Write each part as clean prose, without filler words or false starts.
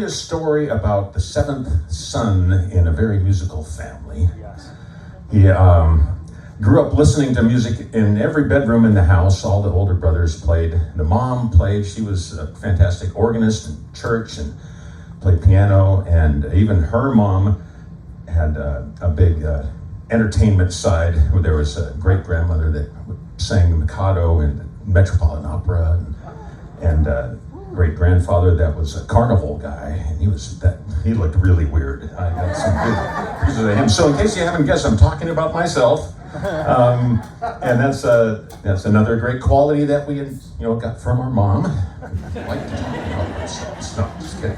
Story about the seventh son in a very musical family. He grew up listening to music in every bedroom in the house. All the older brothers played. The mom played. She was a fantastic organist in church and played piano. And even her mom had a big entertainment side. There was a great grandmother that sang the Mikado and the Metropolitan Opera, and great grandfather that was a carnival guy, and he looked really weird. I got some good pictures of him. So in case you haven't guessed, I'm talking about myself, and that's another great quality that we got from our mom. I like to talk about ourselves. No, just kidding.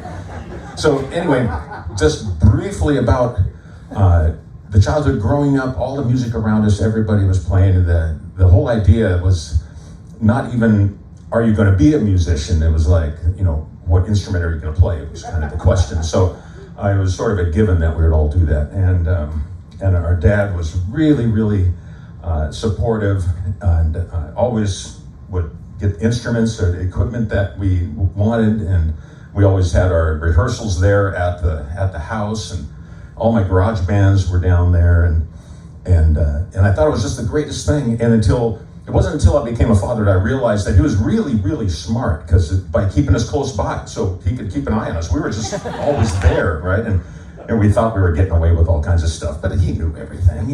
So anyway, just briefly about the childhood growing up, all the music around us, everybody was playing, and the whole idea was not even, are you going to be a musician? It was like, what instrument are you going to play? It was kind of the question. So it was sort of a given that we would all do that. And our dad was really, really supportive, and always would get instruments or the equipment that we wanted. And we always had our rehearsals there at the house, and all my garage bands were down there. And I thought it was just the greatest thing. And it wasn't until I became a father that I realized that he was really, really smart, because by keeping us close by, so he could keep an eye on us. We were just always there, right? And we thought we were getting away with all kinds of stuff, but he knew everything,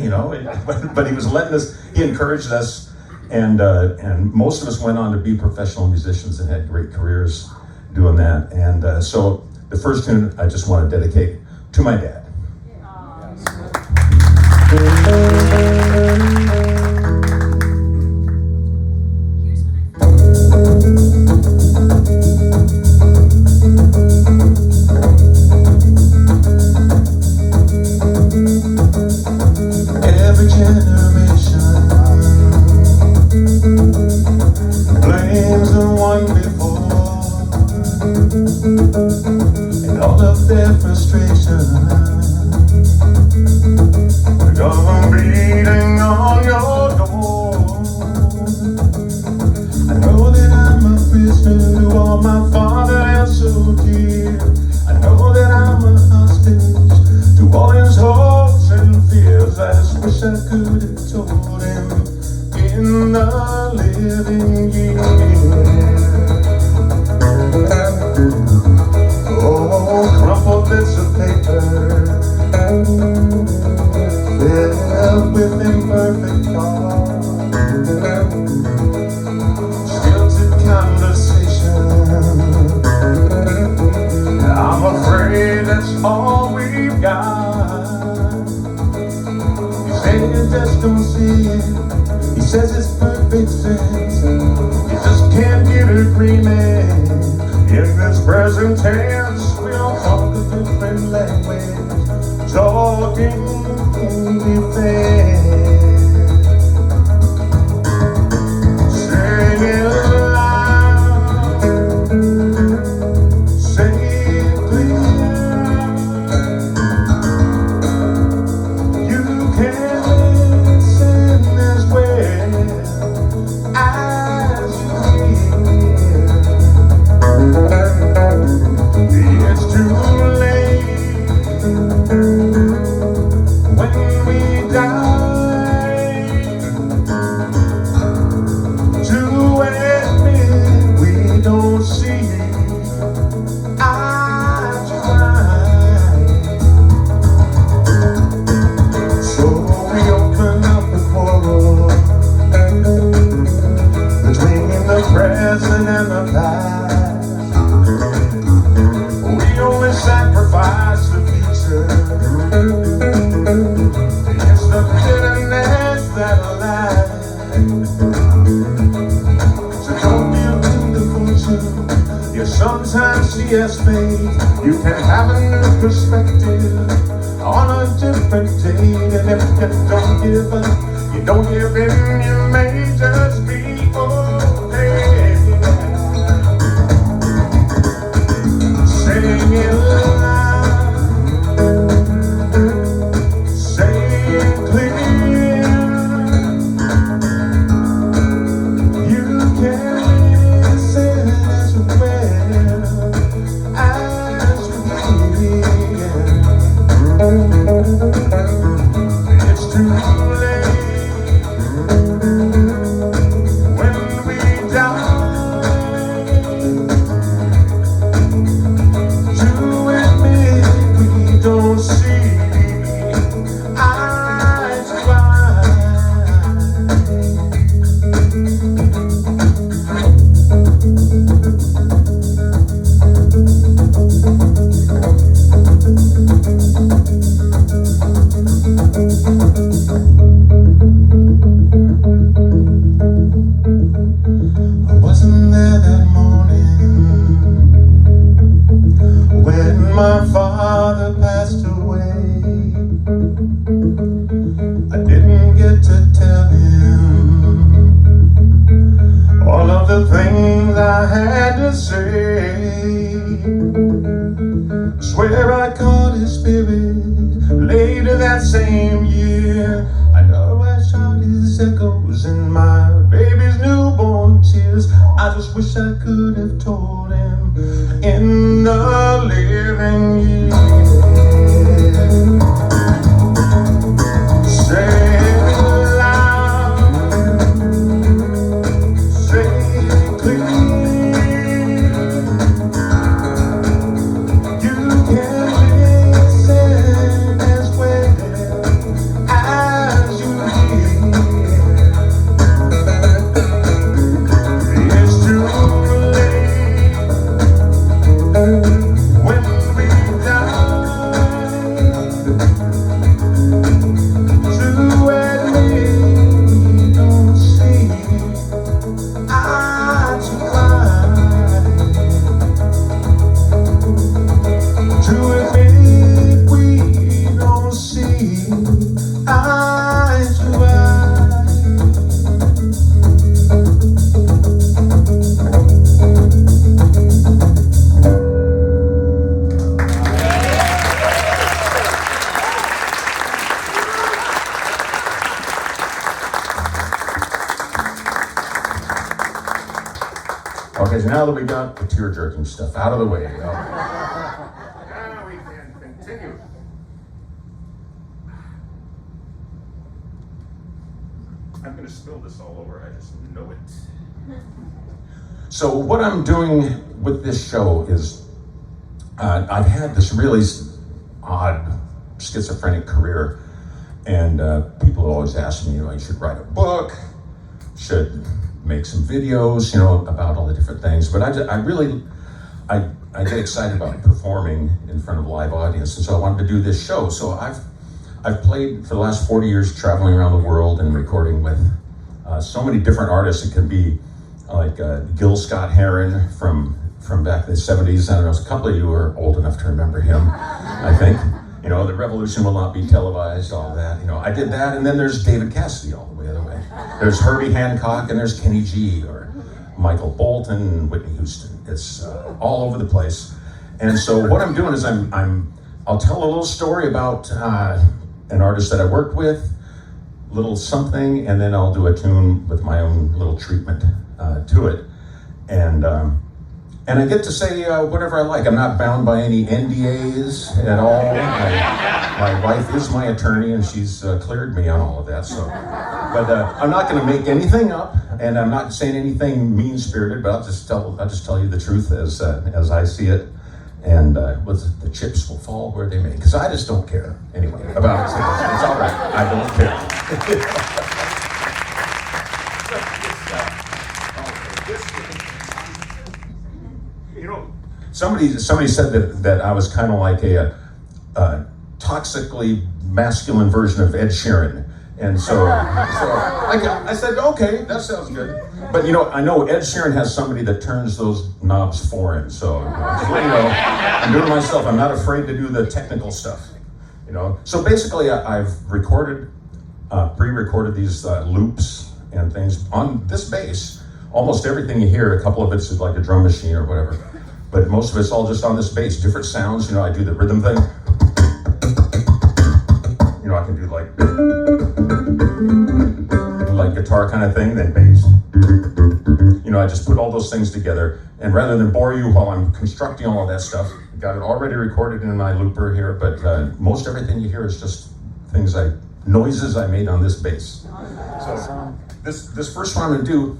But he was letting us, he encouraged us, and most of us went on to be professional musicians and had great careers doing that. And so the first tune I just want to dedicate to my dad. Every generation blames the one before, and all of their frustration come beating on your door. I know that I'm a prisoner to all my father held so dear. I know that I'm a hostage to all his hopes and fears. I just wish I could have told him in the living years. Oh, crumpled bits of paper filled with imperfect thoughts, stilted conversation. I'm afraid that's all we've got. You say you just don't see it. says it's perfect sense. You just can't get agreement. In this present tense, we all talk a different language, talking defense. Sing it loud, say it clear. You can listen as well as you hear. It's too late when we die to admit we don't see eye to eye. So we open up the quarrel between the present and the past. We only sacrifice the future against the bitterness that lies. So don't give in to fortune. You sometimes see as fate. You can have a new perspective on a different date. And if you don't give up, you don't give in, you may just be okay. Sing it loud, say it clear. You can listen as well as you hear. It's too late when we die to admit we don't see eye to eye. I wasn't there that morning when my father passed away. I didn't get to tell him all of the things I had to say. Swear I caught his spirit later that same year. I know I shot his echoes in my baby's newborn tears. I just wish I could have told him in the living years. Say it loud, say it clear. You can listen as well as you hear. It's too late when we die to admit we don't see eye to eye. To admit we don't see eye to eye. Okay, so now that we got the tear-jerking stuff out of the way, now we can continue. I'm going to spill this all over, I just know it. So what I'm doing with this show is I've had this really odd schizophrenic career, and people always ask me, you should write a book, should make some videos, about all the different things. But I get excited about performing in front of a live audience, and so I wanted to do this show. So I've played for the last 40 years, traveling around the world and recording with so many different artists. It could be like Gil Scott-Heron from back in the 70s. I don't know, a couple of you are old enough to remember him, I think. You know, the revolution will not be televised, all that. You know, I did that, and then there's David Cassidy all the way the other way. There's Herbie Hancock, and there's Kenny G, or Michael Bolton, Whitney Houston. It's all over the place. And so what I'm doing is I'll tell a little story about an artist that I worked with, little something, and then I'll do a tune with my own little treatment to it. And I get to say whatever I like. I'm not bound by any NDAs at all. My wife is my attorney, and she's cleared me on all of that. So, but I'm not going to make anything up, and I'm not saying anything mean-spirited. But I'll just tell you the truth as I see it, and the chips will fall where they may. Because I just don't care anyway about it. It's all right. I don't care. Somebody said that I was kind of like a toxically masculine version of Ed Sheeran, and so I said, okay, that sounds good. But you know, I know Ed Sheeran has somebody that turns those knobs for him. So just let you know, I'm doing it myself. I'm not afraid to do the technical stuff. You know, so basically, I've pre-recorded these loops and things on this bass. Almost everything you hear, a couple of it's like a drum machine or whatever. But most of it's all just on this bass, different sounds. You know, I do the rhythm thing. You know, I can do like guitar kind of thing, then bass. You know, I just put all those things together. And rather than bore you while I'm constructing all of that stuff, got it already recorded in my looper here. But most everything you hear is just noises I made on this bass. So this first one I'm gonna do,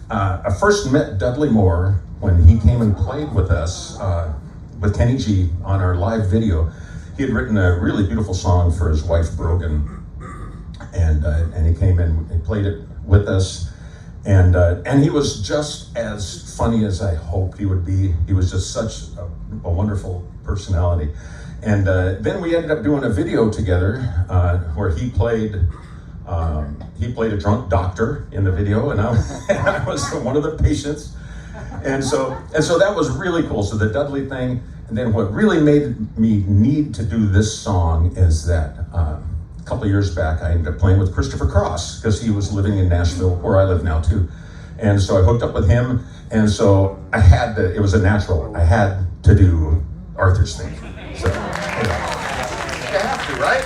I first met Dudley Moore when he came and played with us with Kenny G on our live video. He had written a really beautiful song for his wife Brogan, and he came in and played it with us, and he was just as funny as I hoped he would be. He was just such a wonderful personality, and then we ended up doing a video together where he played a drunk doctor in the video, and I was one of the patients. And so that was really cool. So the Dudley thing, and then what really made me need to do this song is that a couple of years back, I ended up playing with Christopher Cross because he was living in Nashville, where I live now too. And so I hooked up with him, and so it was a natural. I had to do Arthur's theme. So, you have to, right?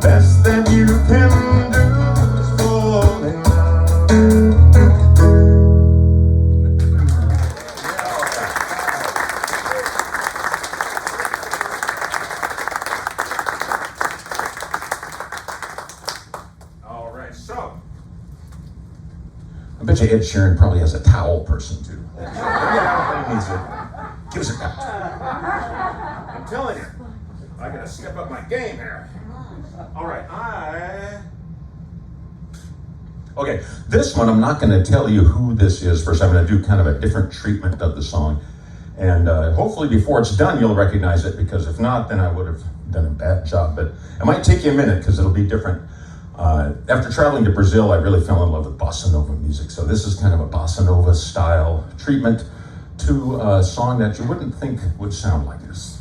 best that you can do is fall in love. All right, so I bet you Ed Sheeran probably has a towel person too. Yeah, he needs it. Give us a towel. I'm telling you, I gotta step up my game here. All right, Okay, this one, I'm not going to tell you who this is first. I'm going to do kind of a different treatment of the song. And hopefully before it's done, you'll recognize it, because if not, then I would have done a bad job. But it might take you a minute because it'll be different. After traveling to Brazil, I really fell in love with bossa nova music. So this is kind of a bossa nova style treatment to a song that you wouldn't think would sound like this.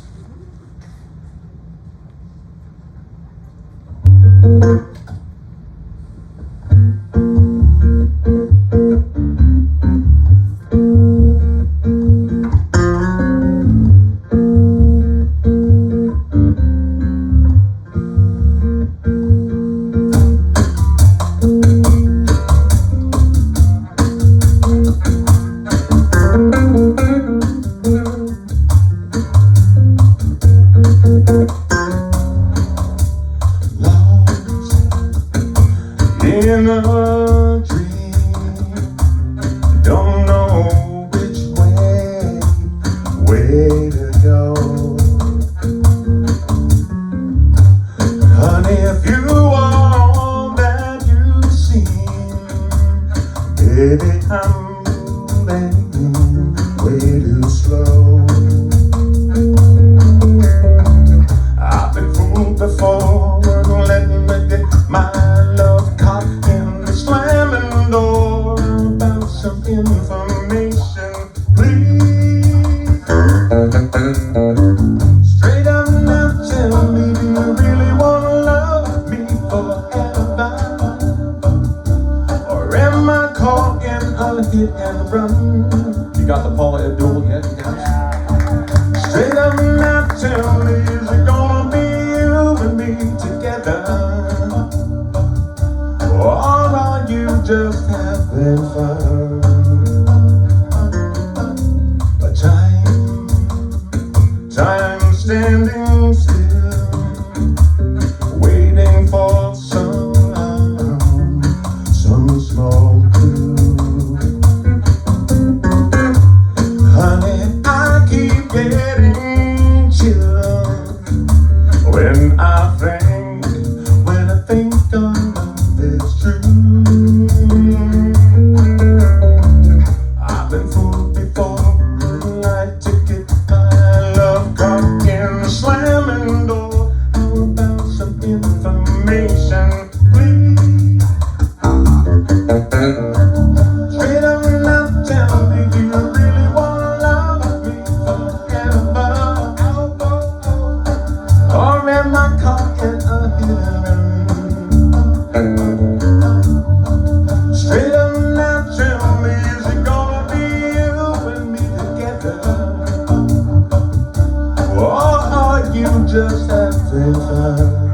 in a dream, don't know which way to go. Honey, if you are all that you seem, baby, I'm moving way too slow. I've been fooled before, letting me get my love caught in the slamming door. About some information, please. Straight up now, tell me, do you really wanna love me forever? Or am I caught in a hit and run? You got the Paula Abdul yet, guys? Straight up now, tell me, is it gonna be you and me together? Or are you just having fun? But time standing still, waiting for some small clue. Honey, I keep getting chills when I think our love is true. I've been fooled before, like to get my love caught in the slamming door. How about some information, please? Straight up now, tell me, do you really wanna love me forever? Or am I caught in a hit and run? Straight up now, tell me, is it gonna be you and me together? Or are you just having fun?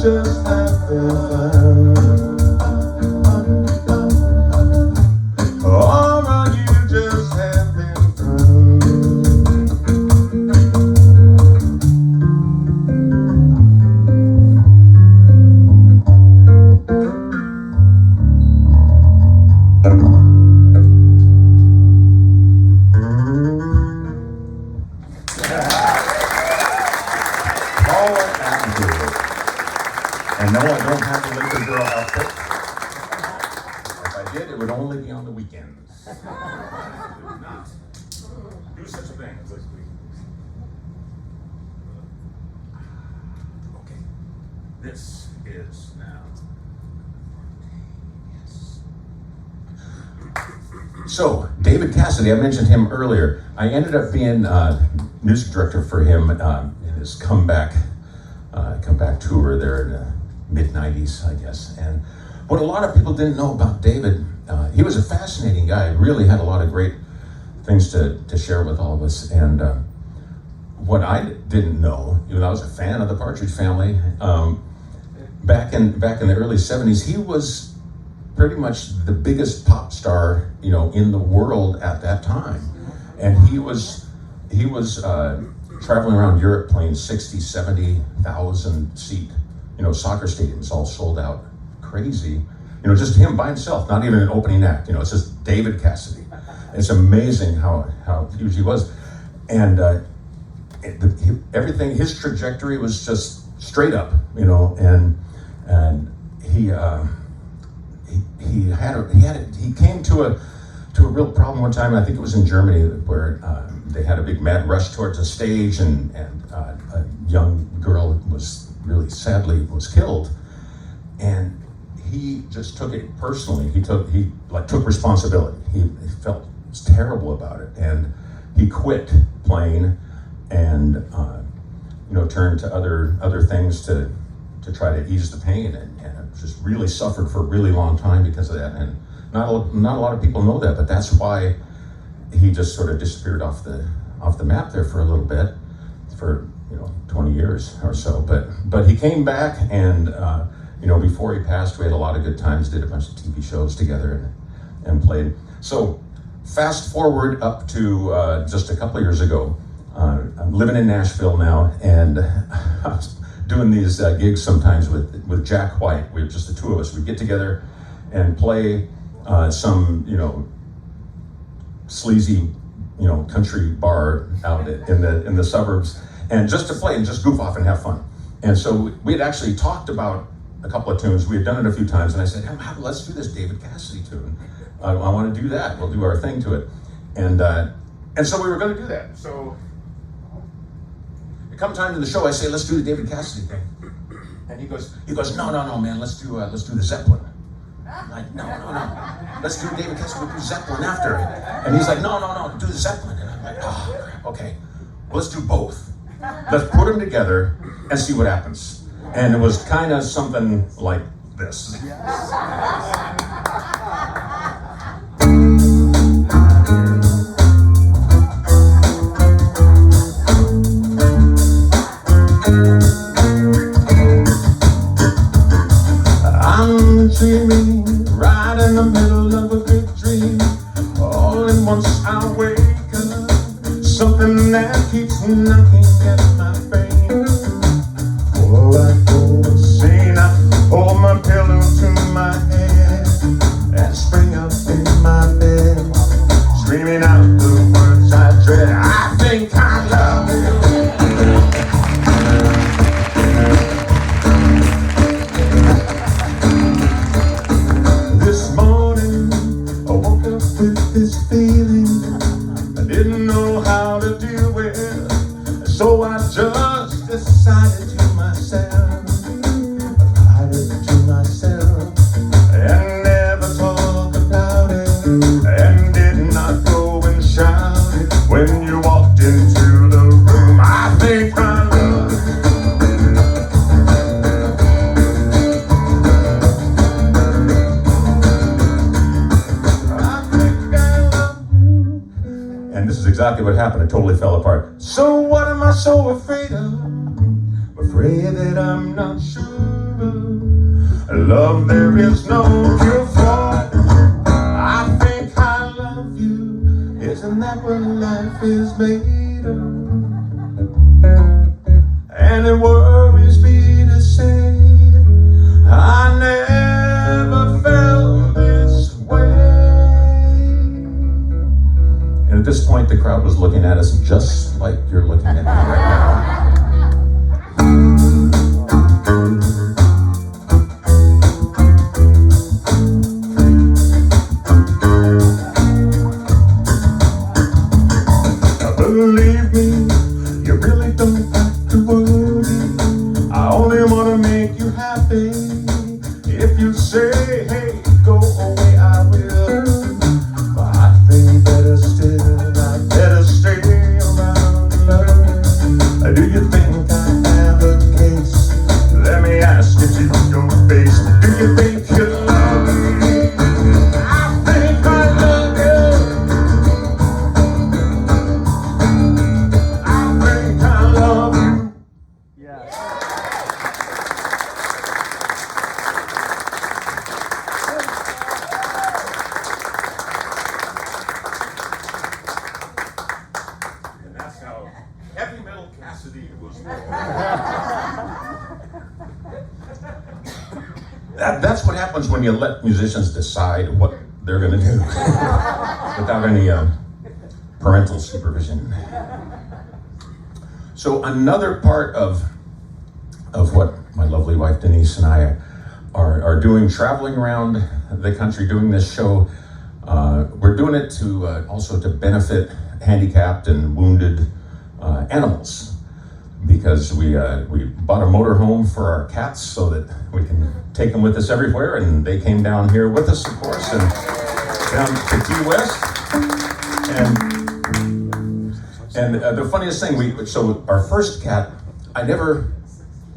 just having fun? Or are you just having fun? And no, I don't have the Laker girl outfit. If I did, it would only be on the weekends. I would not do such a thing. Okay, this is now. So, David Cassidy, I mentioned him earlier. I ended up being music director for him in his comeback tour there in the mid-90s, I guess. And what a lot of people didn't know about David, he was a fascinating guy, really had a lot of great things to share with all of us. And what I didn't know, even though I was a fan of the Partridge Family, back in the early 70s, he was pretty much the biggest pop star, in the world at that time. And he was traveling around Europe playing 60, 70,000 seat, soccer stadiums all sold out, crazy. Just him by himself, not even an opening act. It's just David Cassidy. It's amazing how huge he was. And everything, his trajectory was just straight up, and he came to a real problem one time. I think it was in Germany where they had a big mad rush towards the stage, and a young girl was really sadly was killed, and he just took it personally. He took responsibility. He felt terrible about it, and he quit playing and turned to other things to try to ease the pain, and just really suffered for a really long time because of that. And not a lot of people know that, but that's why he just sort of disappeared off the map there for a little bit, for 20 years or so. But he came back, and before he passed, we had a lot of good times. Did a bunch of TV shows together and played. So fast forward up to just a couple of years ago. I'm living in Nashville now, and I was doing these gigs sometimes with Jack White. We were just the two of us. We'd get together and play some sleazy country bar out in the suburbs, and just to play and just goof off and have fun. And so we had actually talked about a couple of tunes. We had done it a few times, and I said, let's do this David Cassidy tune. I want to do that. We'll do our thing to it. And so we were going to do that. So come time to the show, I say, let's do the David Cassidy thing. And he goes, no, man, let's do the Zeppelin. I'm like, no. Let's do David Cassidy, we'll do Zeppelin after. And he's like, no, do the Zeppelin. And I'm like, oh, crap, okay. Well, let's do both. Let's put them together and see what happens. And it was kind of something like this. I'm dreaming right in the middle of a big dream. All at once I wake up, something that keeps knocking at my brain. Oh, I go insane. I hold my pillow to my head and spring up in my bed, screaming out the words I dread. I think I love you. This feeling I didn't know how to deal with, so I just decided to myself, and never talk about it, and did not go and shout it when you walked into the room. I think I love you. And this is exactly what happened. It totally fell apart. So what am I so afraid of? Afraid that I'm not sure love there is no cure for. I think I love you. Isn't that what life is made of? And it worries me to say I never felt this way. And at this point, the crowd was looking at us just like you're looking at me right now. Believe me, you really don't have to worry. I only want to make you happy. If you say, hey, go away, I will. But I think better still, I better stay around, love. Do you think I have a case? Let me ask you to your face. Do you think you love me? I think I love you. That's what happens when you let musicians decide what they're going to do without any parental supervision. So another part of what my lovely wife Denise and I are doing, traveling around the country doing this show, we're doing it to also to benefit handicapped and wounded animals. Because we bought a motorhome for our cats so that we can take them with us everywhere, and they came down here with us, of course, and down to Key West. And the funniest thing, so our first cat, I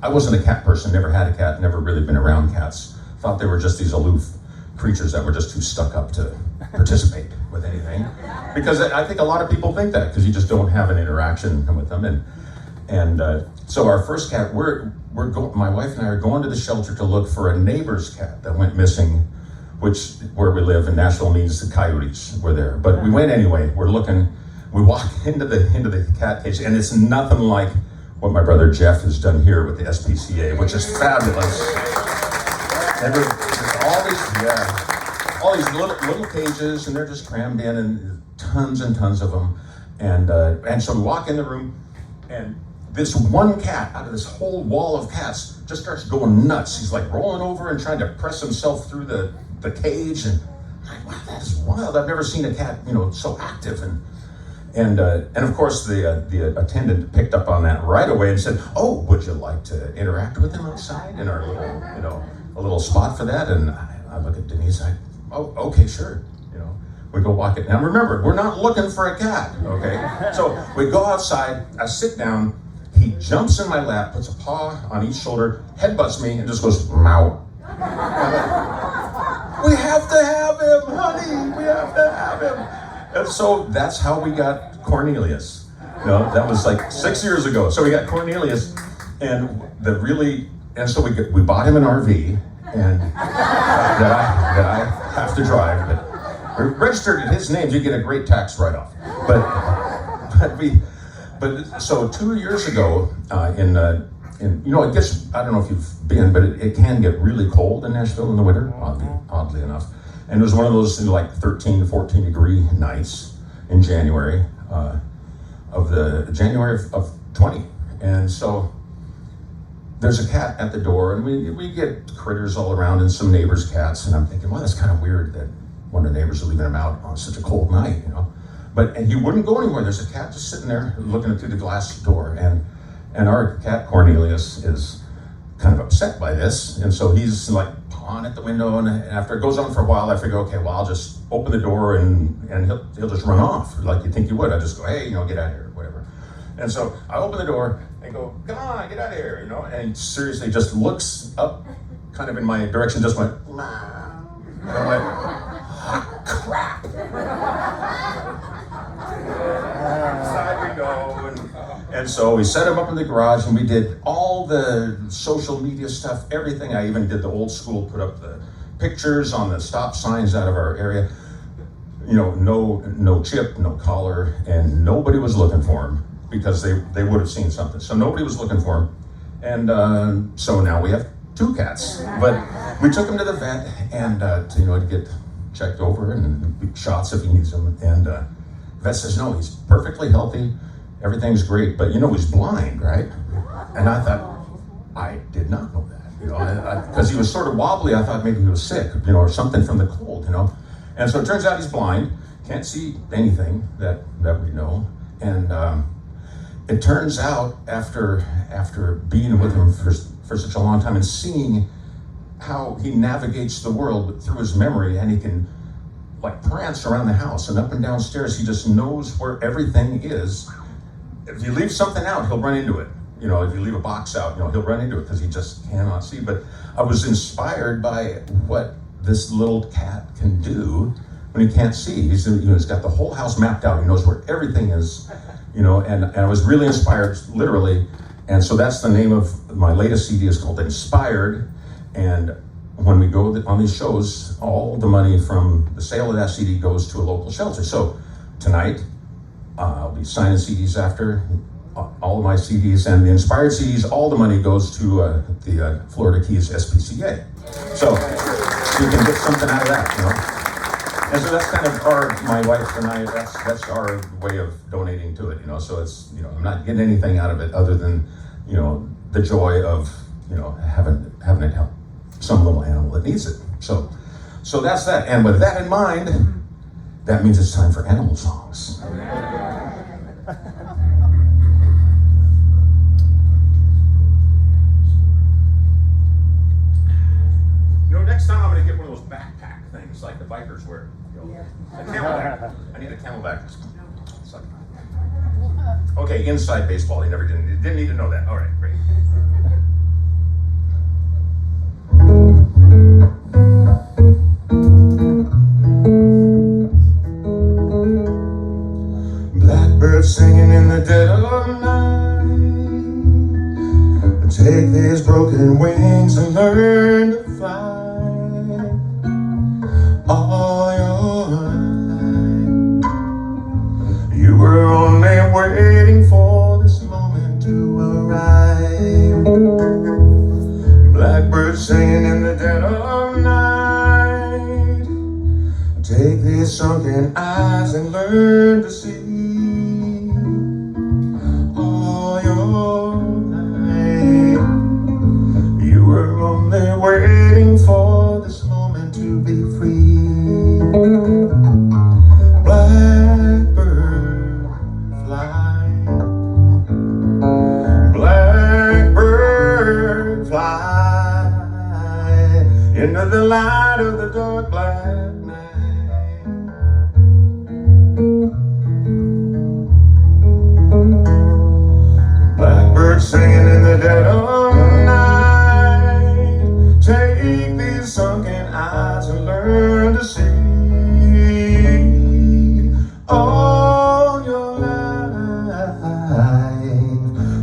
wasn't a cat person, never had a cat, never really been around cats. Thought they were just these aloof creatures that were just too stuck up to participate with anything. Because I think a lot of people think that, because you just don't have an interaction with them. And so our first cat, my wife and I are going to the shelter to look for a neighbor's cat that went missing, which where we live in Nashville means the coyotes were there. But we went anyway. We're looking. We walk into the cat cage, and it's nothing like what my brother Jeff has done here with the SPCA, which is fabulous. And there's all these little cages, and they're just crammed in, and tons of them. And so we walk in the room, and this one cat out of this whole wall of cats just starts going nuts. He's like rolling over and trying to press himself through the cage, and I'm like, wow, that is wild. I've never seen a cat, so active. And of course the attendant picked up on that right away and said, "Oh, would you like to interact with him outside in our little, a little spot for that?" And I look at Denise. Oh, okay, sure. We go walk it. Now remember, we're not looking for a cat, okay? So we go outside. I sit down. He jumps in my lap, puts a paw on each shoulder, headbutts me, and just goes, "Meow." We have to have him, honey. We have to have him. And so that's how we got Cornelius. That was like 6 years ago. So we got Cornelius, and so we bought him an RV, and that I have to drive. But we registered in his name. You get a great tax write-off. But so 2 years ago, I guess, I don't know if you've been, but it can get really cold in Nashville in the winter, oddly enough. And it was one of those 13 to 14 degree nights in January of 20. And so there's a cat at the door, and we get critters all around and some neighbors' cats, and I'm thinking, well, that's kind of weird that one of the neighbors are leaving him out on such a cold night, And he wouldn't go anywhere. There's a cat just sitting there looking through the glass door, and our cat Cornelius is kind of upset by this, and so he's like pawing at the window, and after it goes on for a while, I figure, okay, well, I'll just open the door and he'll just run off like you think you would. I just go, hey, get out of here, whatever. And so I open the door and go, come on, get out of here, and he seriously just looks up kind of in my direction, just went, and I'm like, oh, crap. Inside we go, And so we set him up in the garage and we did all the social media stuff, everything. I even did the old school, put up the pictures on the stop signs out of our area. You know, no chip, no collar, and nobody was looking for him because they would have seen something. So nobody was looking for him. And so now we have 2 cats. But we took him to the vet and to get checked over and shots if he needs them. And vet says, no, he's perfectly healthy. Everything's great, but he's blind, right? And I thought, I did not know that, because he was sort of wobbly. I thought maybe he was sick, or something from the cold, And so it turns out he's blind, can't see anything that we know. And it turns out after being with him for such a long time and seeing how he navigates the world through his memory, and he can like prance around the house and up and down stairs. He just knows where everything is. If you leave something out, he'll run into it. If you leave a box out, he'll run into it because he just cannot see. But I was inspired by what this little cat can do when he can't see. He's got the whole house mapped out. He knows where everything is, and I was really inspired, literally. And so that's the name of my latest CD, is called Inspired. And when we go on these shows, all the money from the sale of that CD goes to a local shelter. So tonight, I'll be signing CDs after all of my CDs, and the Inspired CDs, all the money goes to the Florida Keys SPCA. So you can get something out of that, And so that's kind of my wife and I, that's our way of donating to it, So it's, I'm not getting anything out of it other than, the joy of, having it help some little animal that needs it. So that's that. And with that in mind, that means it's time for animal songs. Next time I'm going to get one of those backpack things like the bikers wear. A camelback. I need a camelback. Okay, inside baseball. You didn't need to know that. All right, great. Blackbird singing in the dead of night. Take these broken wings and learn to fly. All your life, you were only waiting for this moment to arrive. Blackbird singing in the dead of night. Take these sunken eyes and learn to see. All your life, you were only waiting for this moment to be free. Blackbird fly, blackbird fly into the light of the dark black night. Blackbird singing in the dead of night. Take these sunken eyes and learn to see. All your life,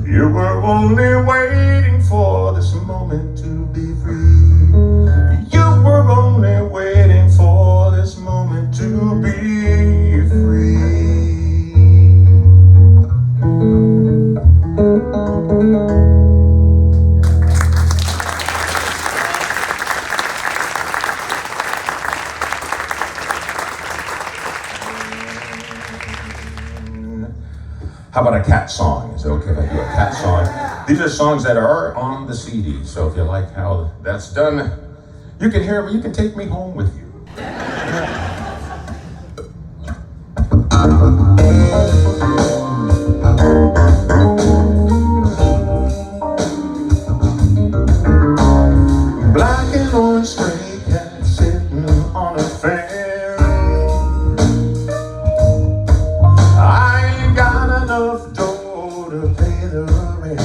you were only waiting for this moment to be free. You were only waiting for this moment to be free. How about a cat song? Is it okay if I do a cat song? These are songs that are on the CD, so if you like how that's done, you can hear me, you can take me home with you. Black and orange stray cat sitting on a ferry. Enough dough to pay the rent.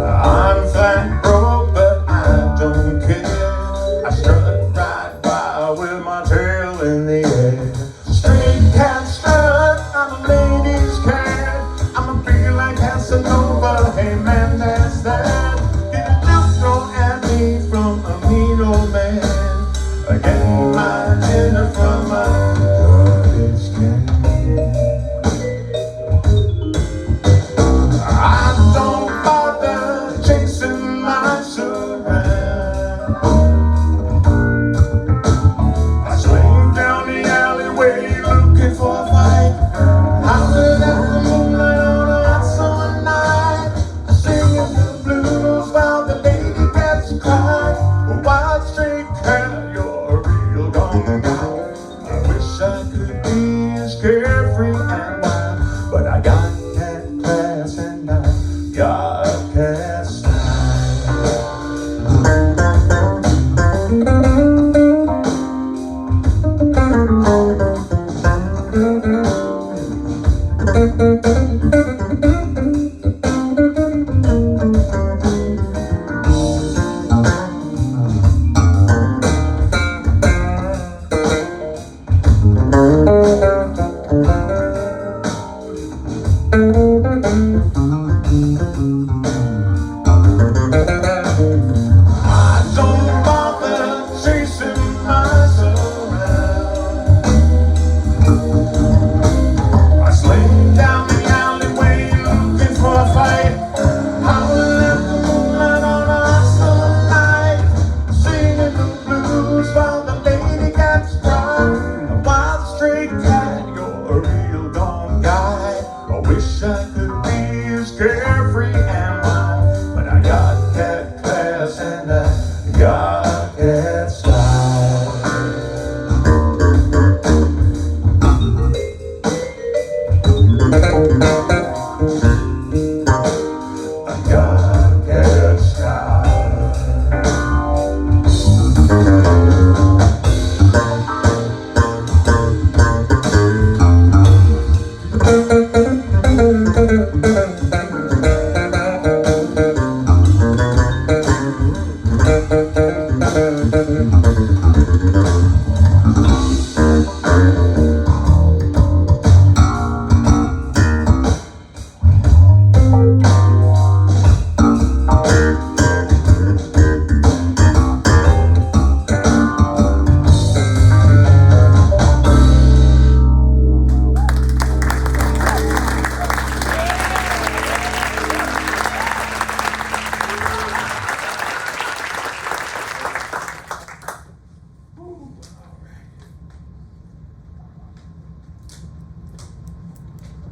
I'm flat broke, but I don't care. I strut right by with my tail in the air.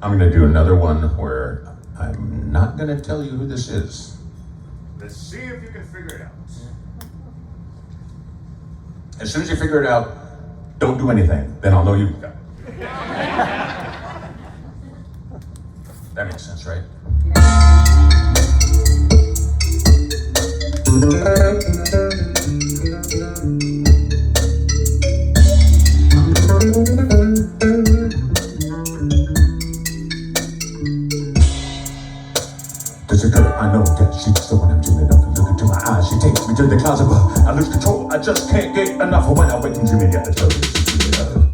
I'm going to do another one where I'm not going to tell you who this is. Let's see if you can figure it out. As soon as you figure it out, don't do anything. Then I'll know you got it. That makes sense, right? There's a girl I know that she's the one I'm dreaming of. Look into my eyes, she takes me to the clouds above. I lose control, I just can't get enough of when I wake and dreaming. Yeah, that's what she's love.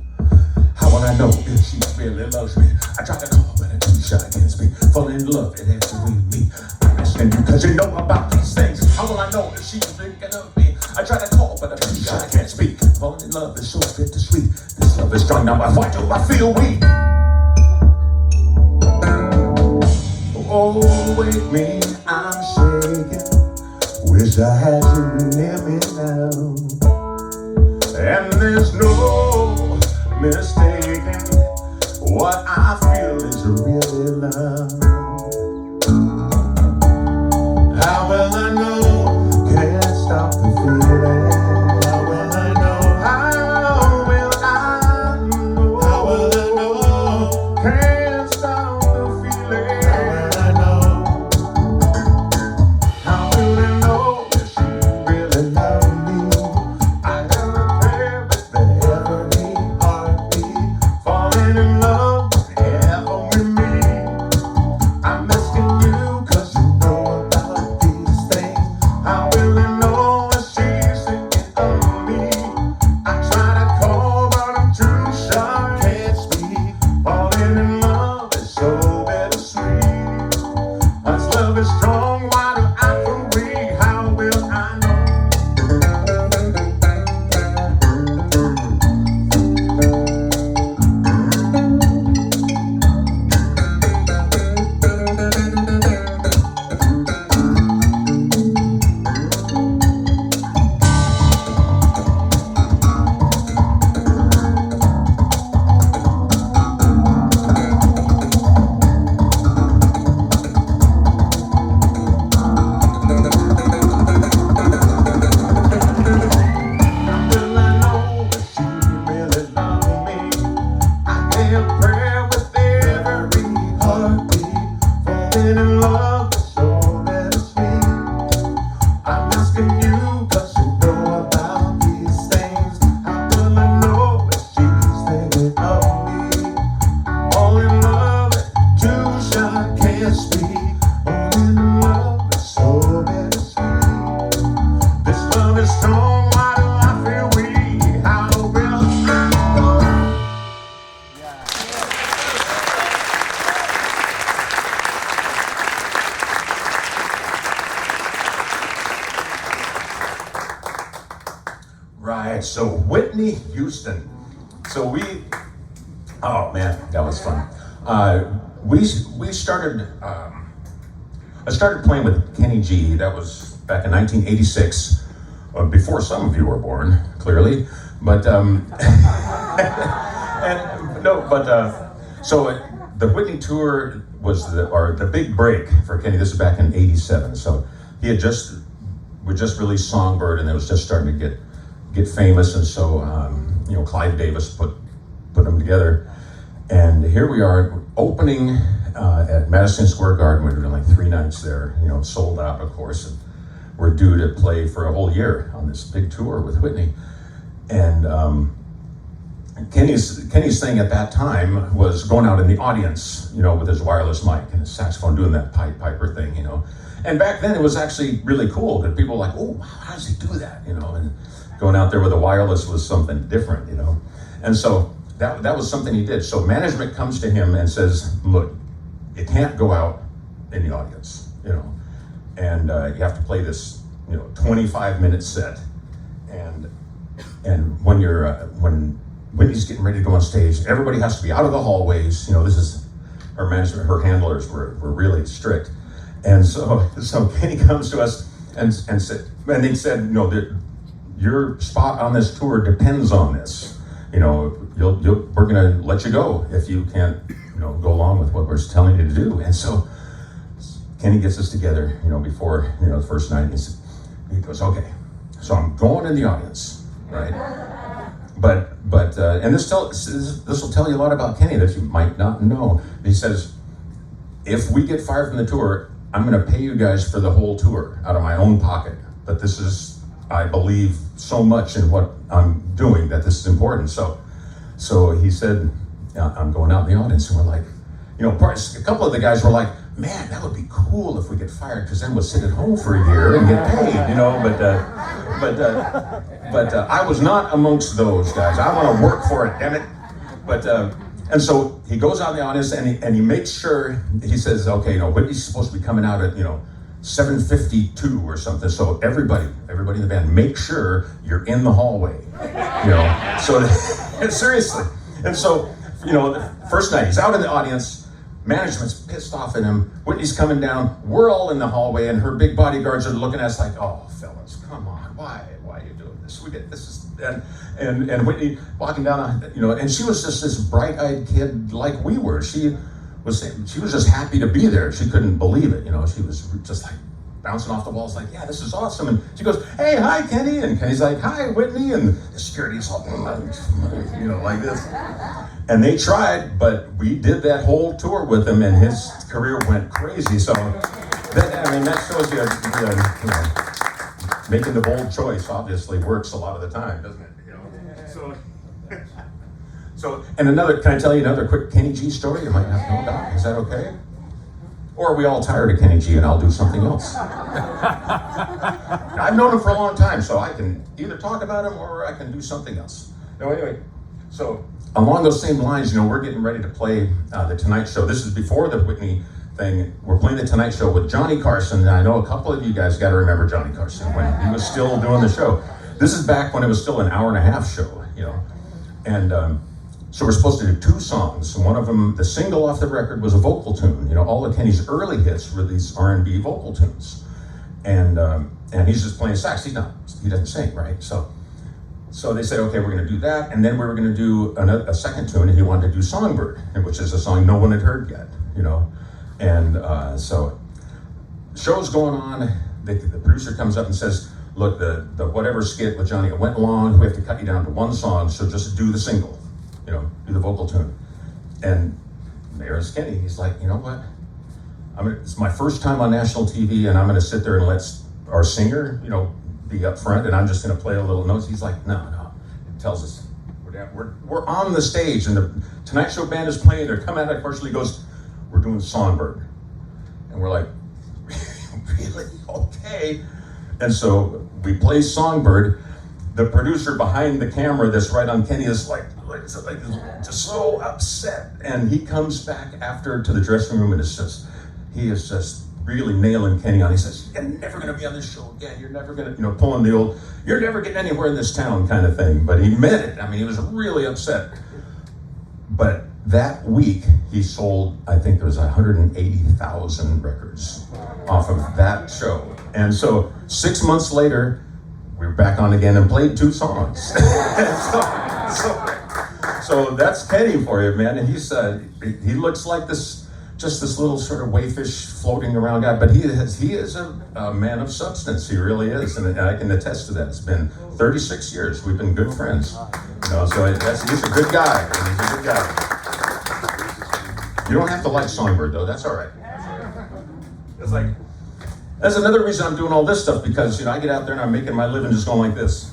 How will I know if she really loves me? I try to call, but I'm too shy against me. Fall in love, it has to be me. I'm asking you cause you know about these things. How will I know if she's thinking of me? I try to call, but I'm too shy, I can't speak. Falling in love is so bittersweet. This love is strong, now why do I feel weak? Oh, wake me, I'm shaking. Wish I had you near me now. And there's no mistaking what I feel is really love. How will I know? Can't stop the feeling. How will I know? How will I know? How will I know? Can't stop the feeling. How will I know that she really loves me? I got her with every heartbeat, falling in love with every minute. right, so Whitney Houston. So oh man, that was fun. We started, I started playing with Kenny G, that was back in 1986, before some of you were born, clearly, but, so the Whitney tour was the big break for Kenny. This is back in '87. So we just released Songbird, and it was just starting to get famous. And so Clive Davis put them together, and here we are opening at Madison Square Garden. We're doing like 3 nights there. Sold out, of course. And we're due to play for a whole year on this big tour with Whitney, and. Kenny's thing at that time was going out in the audience, with his wireless mic and his saxophone, doing that Piper thing, And back then it was actually really cool because people were like, oh, how does he do that, And going out there with a wireless was something different, And so that was something he did. So management comes to him and says, look, you can't go out in the audience, and you have to play this, 25-minute set, and when when Whitney's getting ready to go on stage, everybody has to be out of the hallways. This is her management, her handlers were really strict. And so Kenny comes to us and they said, that your spot on this tour depends on this. We're gonna let you go if you can't, go along with what we're telling you to do. And so Kenny gets us together, before, the first night, he goes, okay, so I'm going in the audience, right? But and this will tell you a lot about Kenny that you might not know. He says, if we get fired from the tour, I'm going to pay you guys for the whole tour out of my own pocket. But this is, I believe so much in what I'm doing that this is important. So he said, I'm going out in the audience, and we're like, a couple of the guys were like, man, that would be cool if we get fired, because then we'll sit at home for a year and get paid, But I was not amongst those guys. I want to work for it, damn it. And so he goes out in the audience and he makes sure, he says, okay, Whitney's supposed to be coming out at 7:52 or something. So everybody in the band, make sure you're in the hallway, So seriously. And so, the first night he's out in the audience. Management's pissed off at him. Whitney's coming down. We're all in the hallway, and her big bodyguards are looking at us like, "Oh, fellas, come on, why are you doing this? And Whitney walking down, and she was just this bright-eyed kid like we were. She was just happy to be there. She couldn't believe it. She was just like bouncing off the walls, like, yeah, this is awesome. And she goes, hey, hi, Kenny. And Kenny's like, hi, Whitney. And the security's all, like this. And they tried, but we did that whole tour with him, and his career went crazy. So, that shows you, making the bold choice obviously works a lot of the time, doesn't it? And can I tell you another quick Kenny G story you might not know about? Is that okay? Or are we all tired of Kenny G and I'll do something else? I've known him for a long time, so I can either talk about him or I can do something else. No, anyway, so along those same lines, we're getting ready to play the Tonight Show. This is before the Whitney thing. We're playing the Tonight Show with Johnny Carson, and I know a couple of you guys got to remember Johnny Carson when he was still doing the show. This is back when it was still an hour-and-a-half show, And so we're supposed to do 2 songs. One of them, the single off the record, was a vocal tune. All of Kenny's early hits were these R&B vocal tunes. And he's just playing sax. He doesn't sing, right? So they said, okay, we're going to do that. And then we were going to do a second tune, and he wanted to do Songbird, which is a song no one had heard yet, And so show's going on. The producer comes up and says, look, the whatever skit with Johnny, it went long. We have to cut you down to 1 song, so just do the single, do the vocal tune. And there's Kenny. He's like, you know what? It's my first time on national TV, and I'm going to sit there and let our singer, be up front, and I'm just going to play a little notes. He's like, no. It tells us we're on the stage, and the Tonight Show band is playing. They're coming out of commercial. He goes, we're doing Songbird, and we're like, really? Okay. And so we play Songbird. The producer behind the camera that's right on Kenny is like just so upset. And he comes back after to the dressing room, and he is just really nailing Kenny on. He says, "You're never going to be on this show again. You're never going to," pulling the old, "You're never getting anywhere in this town" kind of thing. But he meant it. I mean, he was really upset. But that week, he sold, I think there was 180,000 records off of that show. And so 6 months later, we were back on again and played 2 songs. So that's Kenny for you, man. And he looks like this little sort of wayfish floating around guy, but he is a man of substance. He really is, and I can attest to that. It's been 36 years. We've been good friends. So he's a good guy. He's a good guy. You don't have to like Songbird though. That's all right. It's like that's another reason I'm doing all this stuff, because I get out there and I'm making my living just going like this.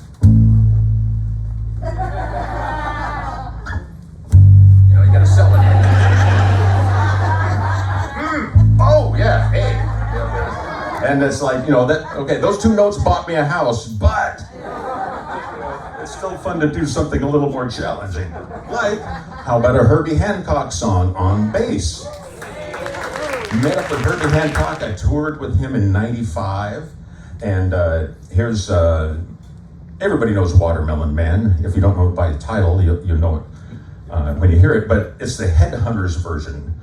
You gotta sell it. Oh yeah, hey. And it's like, those 2 notes bought me a house, but it's still fun to do something a little more challenging. Like, how about a Herbie Hancock song on bass? Met up with Herbie Hancock. I toured with him in '95, and here's everybody knows Watermelon Man. If you don't know it by the title, you know it when you hear it. But it's the Headhunters version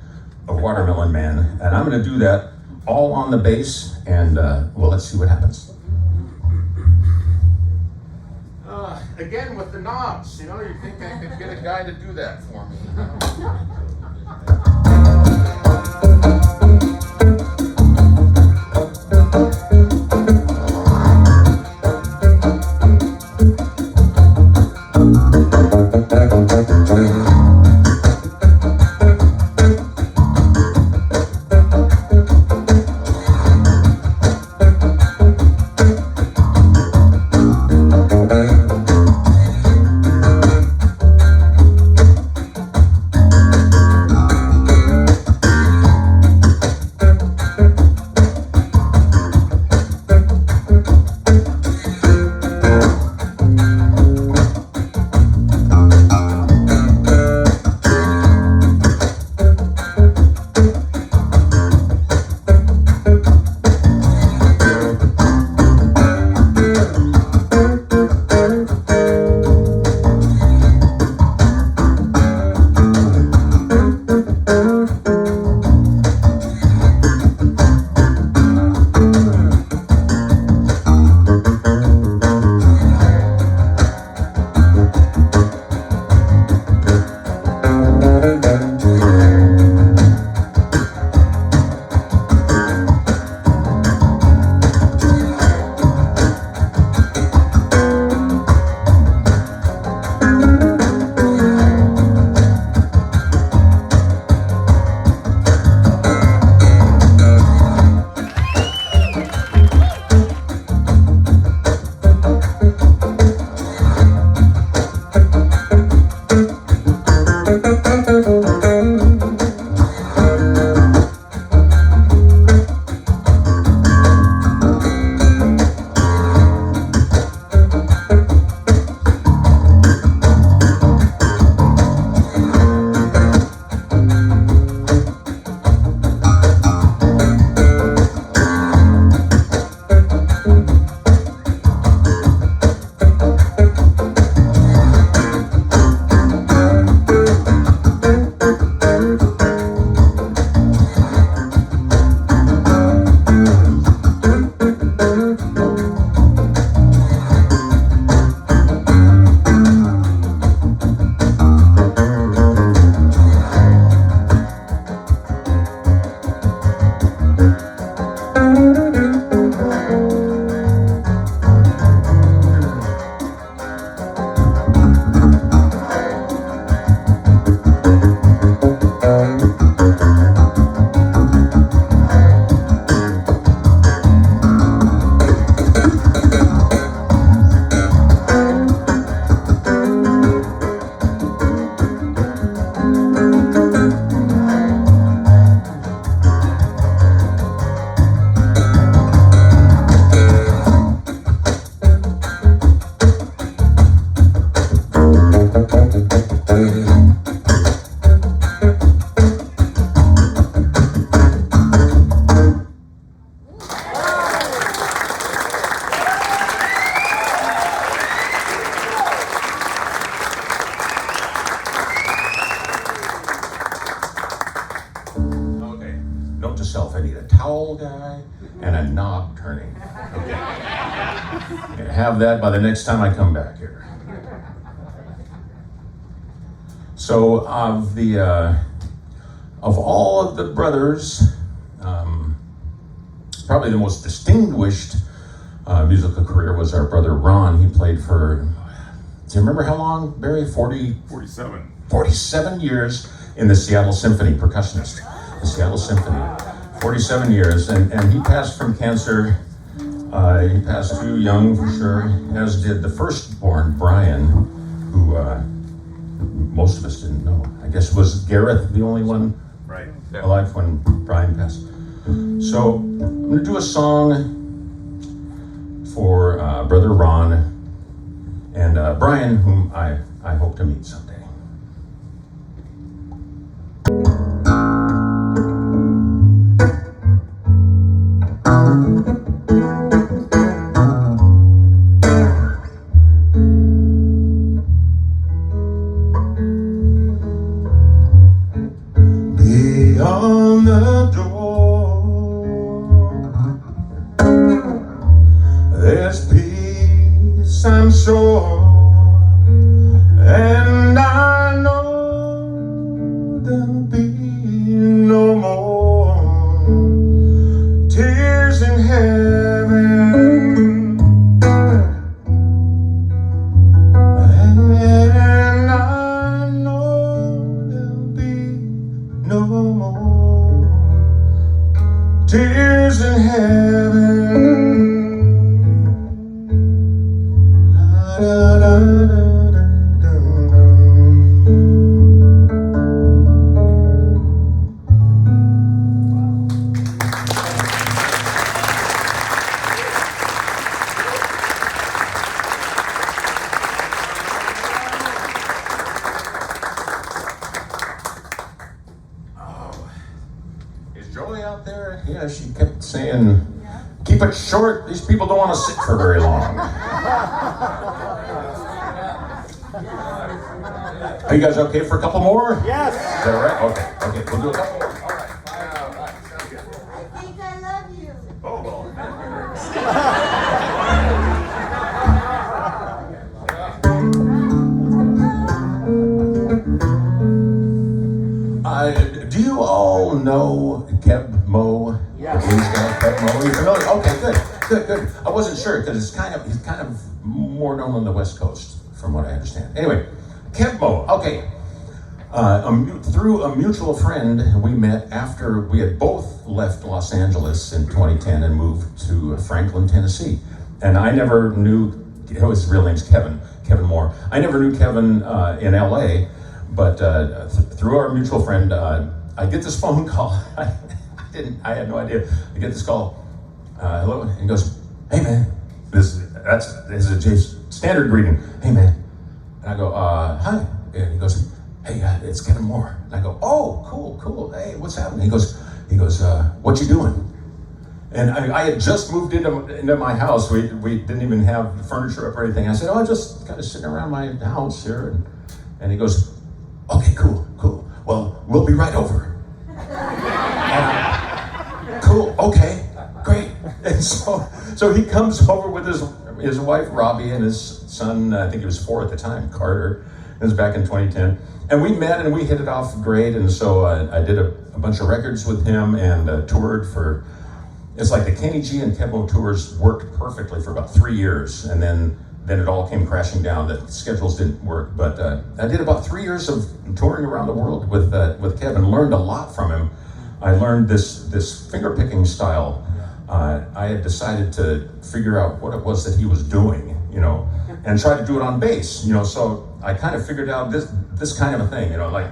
of Watermelon Man, and I'm going to do that all on the bass. And let's see what happens. Again with the knobs, you think I could get a guy to do that for me? Okay. Note to self, I need a towel guy and a knob turning. Okay. Have that by the next time I come back here. So of all of the brothers, probably the most distinguished musical career was our brother Ron. He played for, do you remember how long, Barry? 47. 47 years in the Seattle Symphony, percussionist. The Seattle Symphony. 47 years, and he passed from cancer. He passed too young for sure, as did the firstborn, Brian, who most of us didn't know. I guess was Gareth the only one alive when Brian passed. So I'm gonna do a song for Brother Ron and Brian, whom I hope to meet someday. Beyond the door, there's peace, I'm sure, and I know there'll be no more tears in heaven, and I know there'll be no more tears in heaven. La, da, da, da, da, da, da. Is Joey out there? Yeah, she kept saying, keep it short. These people don't want to sit for very long. Are you guys okay for a couple more? Yes. Is that all right? Okay, we'll do a couple more. All right. I think I love you. Oh, well. Do you all know Keb Mo? Yes. The blues guy, Keb Mo. You familiar? Okay, good. I wasn't sure because he's kind of more known on the West Coast, from what I understand. Anyway, Keb Mo. Okay. Through a mutual friend, we met after we had both left Los Angeles in 2010 and moved to Franklin, Tennessee. And I never knew, his real name's Kevin Moore. I never knew Kevin in LA, but through our mutual friend, I get this phone call. I had no idea. I get this call, hello, and he goes, hey man, this is a Jay's standard greeting. Hey man. And I go, hi. And he goes, hey, it's Kevin Moore. And I go, oh, cool. Hey, what's happening? He goes, what you doing? And I had just moved into my house. We didn't even have furniture up or anything. I said, oh, I'm just kind of sitting around my house here. And he goes, okay, cool. Well, we'll be right over. And cool, okay, great. And so he comes over with his wife, Robbie, and his son, I think he was 4 at the time, Carter. It was back in 2010. And we met and we hit it off great. And so I did a bunch of records with him and toured for, it's like the Kenny G and Keb Mo tours worked perfectly for about 3 years. And then it all came crashing down. The schedules didn't work. But I did about 3 years of touring around the world with Kevin, learned a lot from him. I learned this finger picking style. I had decided to figure out what it was that he was doing, and try to do it on bass, so I kind of figured out this kind of a thing, like.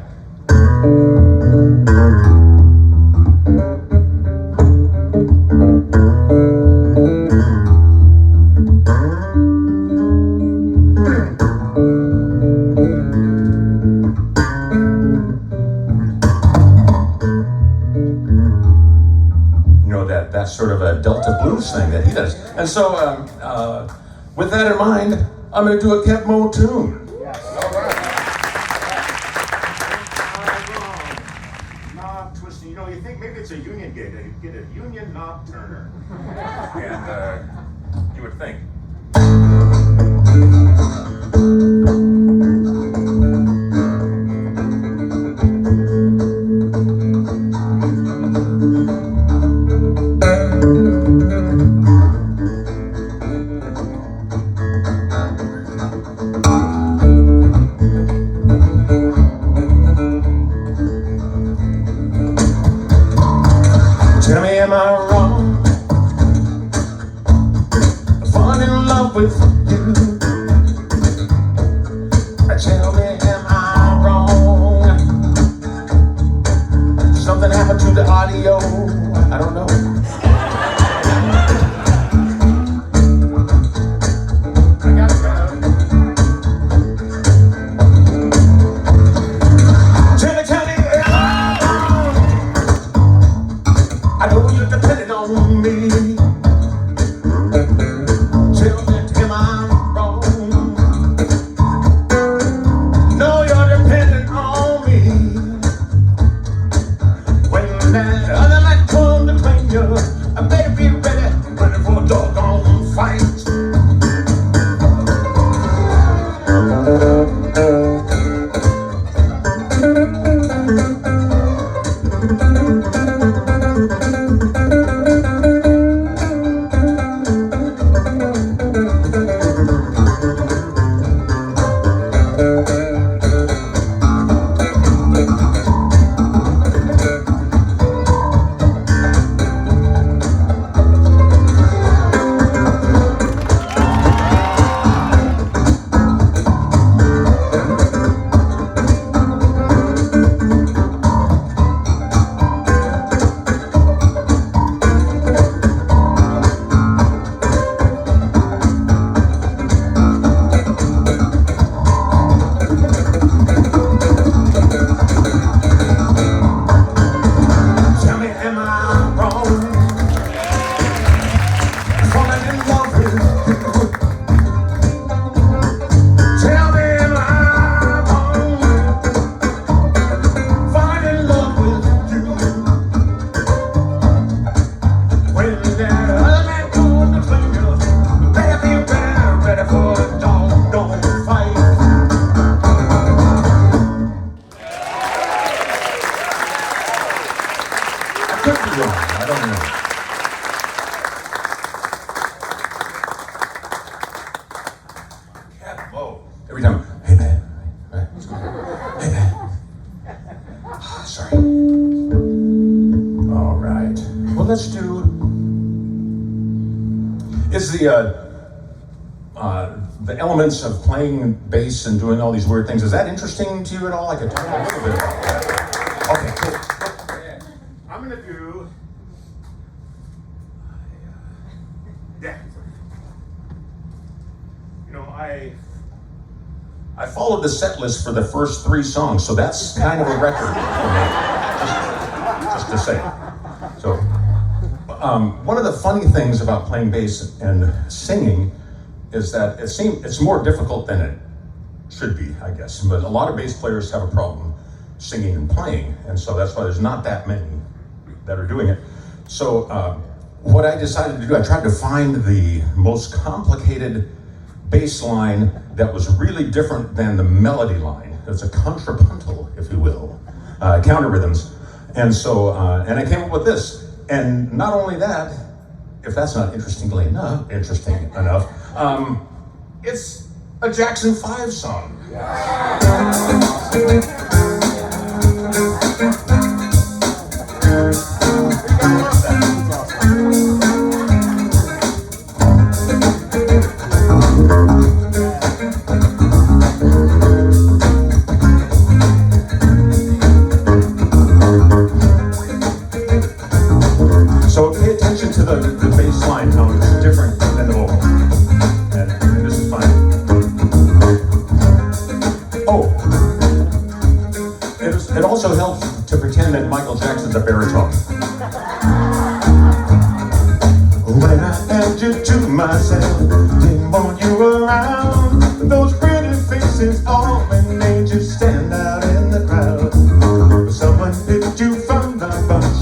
That sort of a Delta blues thing that he does. And so, with that in mind, I'm going to do a Keb Mo tune. Yes. All right. Knob twisting know, you think maybe it's a union gig. They get a union knob turner. And you would think. Tell me, am I wrong? Falling in love with you. Tell me, am I wrong? Something happened to the audio. I don't know. I gotta go. Tell me, am I wrong? I know you're depending on me. Tell me, am I wrong? No, you're depending on me. When that other man comes to claim you, I better be ready for a doggone fight. Tell me, am I wrong? Falling in love with you. Tell me, am I wrong? Falling in love with you. When that other man comes to claim you, better be ready for a doggone fight. I could be wrong. I don't know. Yeah, whoa. Every time, hey man, hey, what's going on? Hey man. Sorry. All right. Well, let's do. Is the elements of playing bass and doing all these weird things, is that interesting to you at all? I could talk a little bit about that. Okay, cool. Yeah. I'm gonna do. Yeah. You know, I followed the set list for the first 3 songs, so that's kind of a record for me. Just to say. So, one of the funny things about playing bass and singing is that it's more difficult than it should be, I guess. But a lot of bass players have a problem singing and playing, and so that's why there's not that many that are doing it. So what I decided to do, I tried to find the most complicated bass line that was really different than the melody line. It's a contrapuntal, if you will, counter rhythms. And so, and I came up with this. And not only that, if that's not interesting enough, it's a Jackson 5 song. So pay attention to the bass line, how it's different than the vocal. And this is fine. Oh, it also helps to pretend that Michael Jackson's a baritone. When I had you to myself, didn't want you around. Those pretty faces all made you stand out in the crowd. Someone picked you from the bunch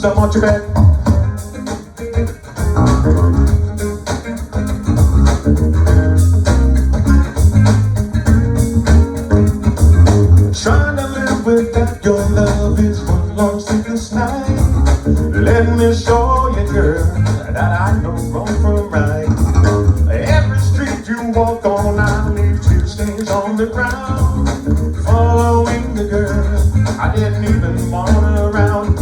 songs I want you back. Trying to live without your love is one long sleepless night. Let me show you, girl, that I know wrong from right. Every street you walk on, I leave tear stains on the ground. Following the girl I didn't even want around.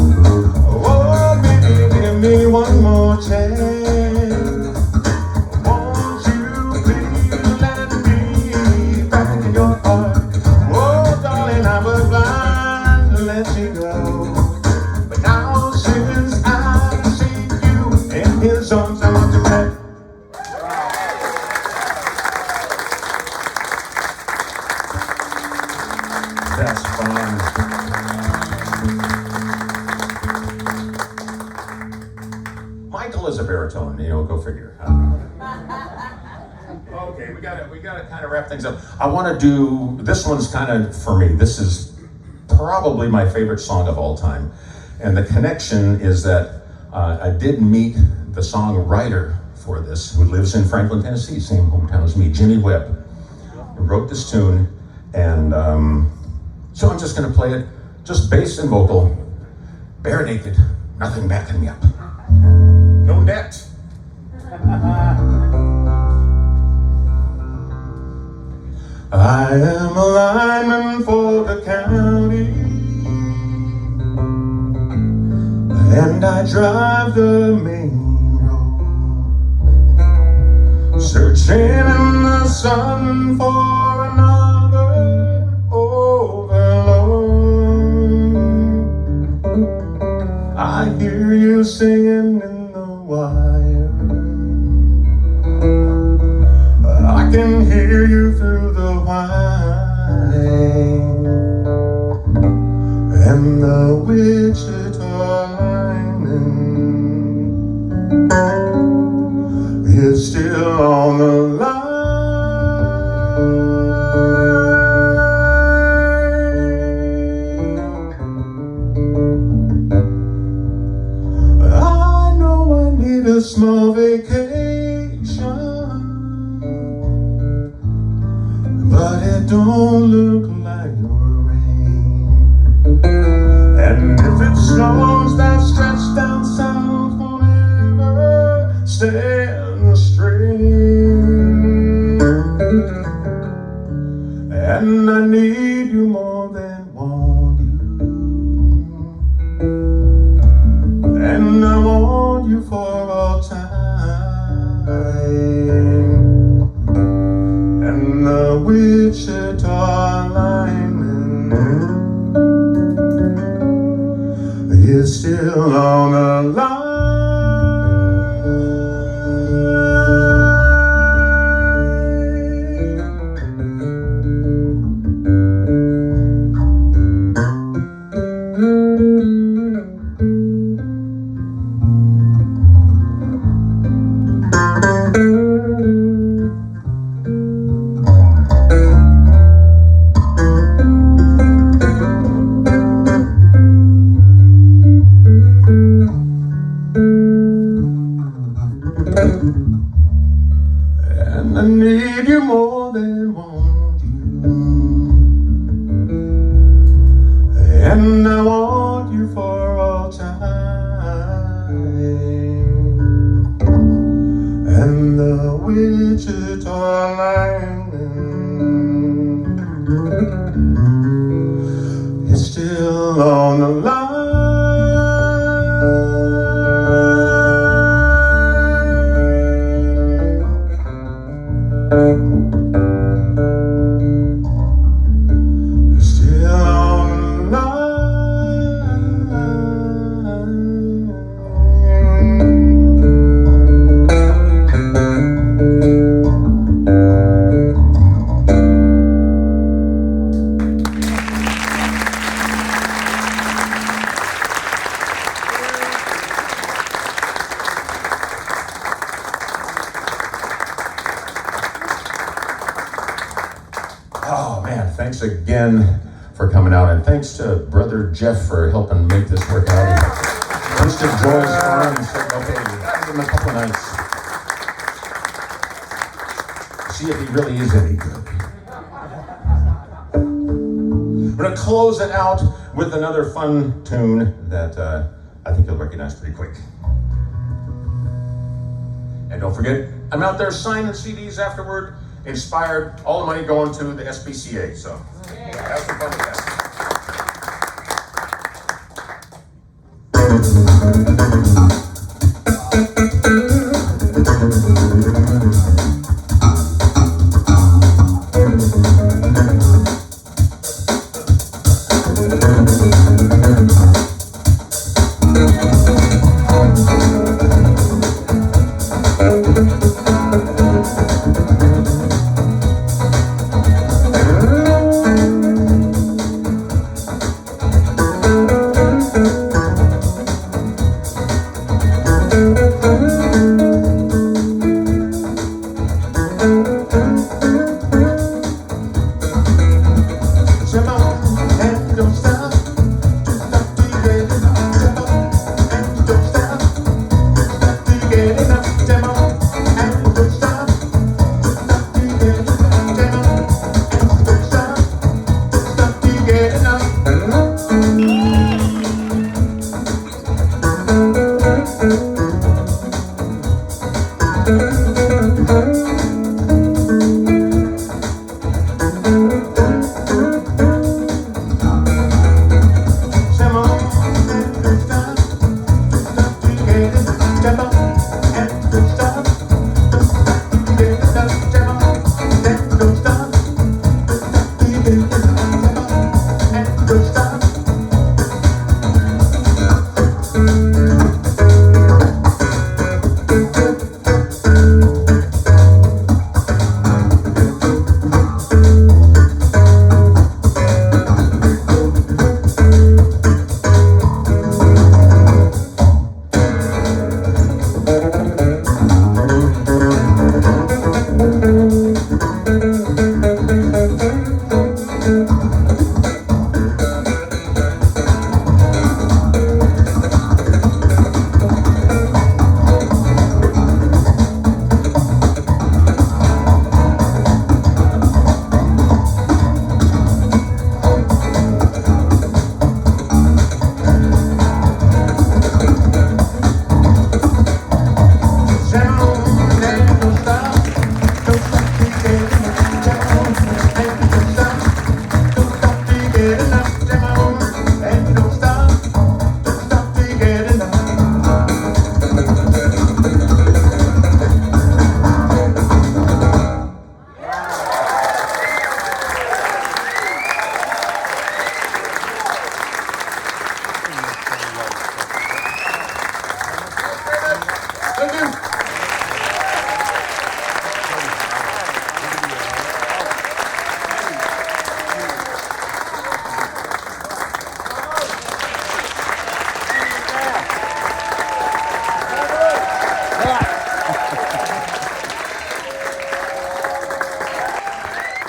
Oh, baby, give me one more chance. Won't you please let me back in your heart? Oh, darling, I was blind to let you go. But now since I've seen you in his arms, I want to back. That's fun. Michael is a baritone, go figure. Okay, we gotta kind of wrap things up. I want to do, this one's kind of, for me, this is probably my favorite song of all time. And the connection is that I did meet the songwriter for this, who lives in Franklin, Tennessee, same hometown as me, Jimmy Webb, who wrote this tune. And so I'm just gonna play it, just bass and vocal, bare naked, nothing backing me up. No net. I am a lineman for the county, and I drive the main road, searching in the sun for another overload. I hear you singing in the wire, I can hear you through the whine, and the Wichita lineman is still on the line. I know I need a small vacation, but it don't look like rain. And if it snows, that stretch down south won't ever stand the strain. And I need you more than want you, and I want you for all time. And the Wichita lineman is still on the line. And I need you more than want you, and I want you for all time. And the Wichita lineman is still on the line. Still on the Oh man, thanks again for coming out, and thanks to Brother Jeff for helping make this work out. twisted Joy's arm and said, okay, give him a couple of nights. See if he really is any good. We're going to close it out with another fun tune that I think you'll recognize pretty quick. And don't forget, I'm out there signing CDs afterward, inspired, all the money going to the SPCA. So have some fun with that.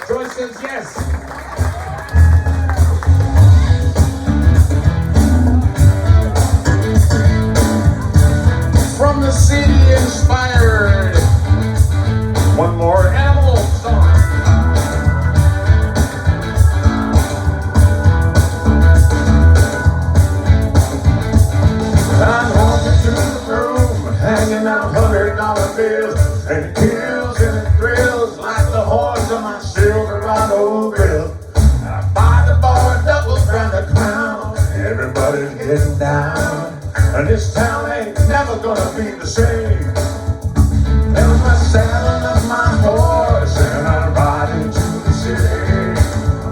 Joy says yes. From the city inspired, one more animal song. I'm walking through the room, hanging out $100 bills, and it kills and it thrills like the horns of my Silverado bill. I buy the bar, doubles round the crown, everybody's getting down, and this town ain't never gonna be the same. There's my saddle of my horse, and I'm riding to the city.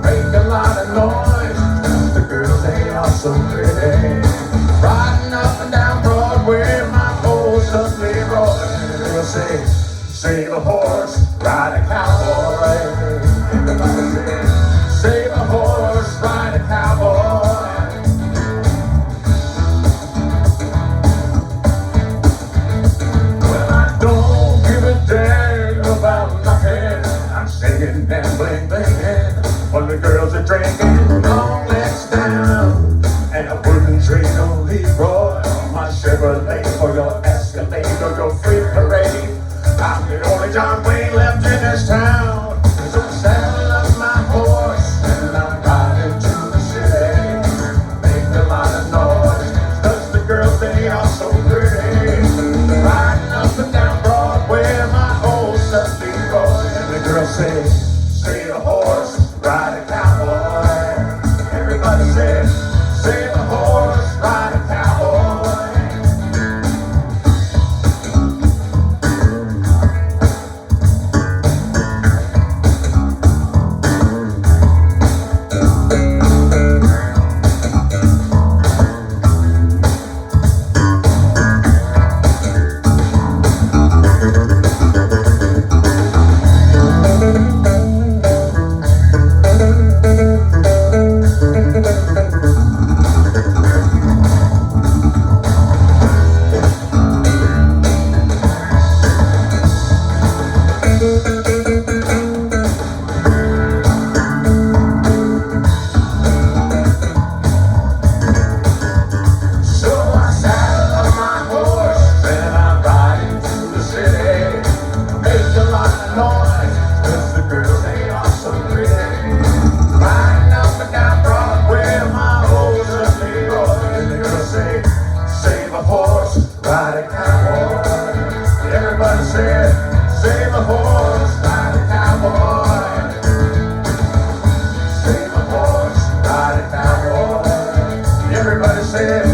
Make a lot of noise, the girls they are so pretty. Riding up and down Broadway, my horse suddenly roaring. They'll say, save a horse, ride a cowboy. Everybody say, save a horse, ride a cowboy. Well, I don't give a dang about nothing. I'm singing and bling blinging when the girls are drinking. Long legs down, and I wouldn't trade no Leroy on my this town. So I saddled up my horse and I'm riding to the city. Make a lot of noise, 'cause the girls, they are so pretty. Riding up and down Broadway, my old stuffy boy. And the girls say a horse, ride a cowboy. Everybody say a horse, ride a cowboy. Save a horse, ride a cowboy. Save a horse, ride a cowboy. Everybody said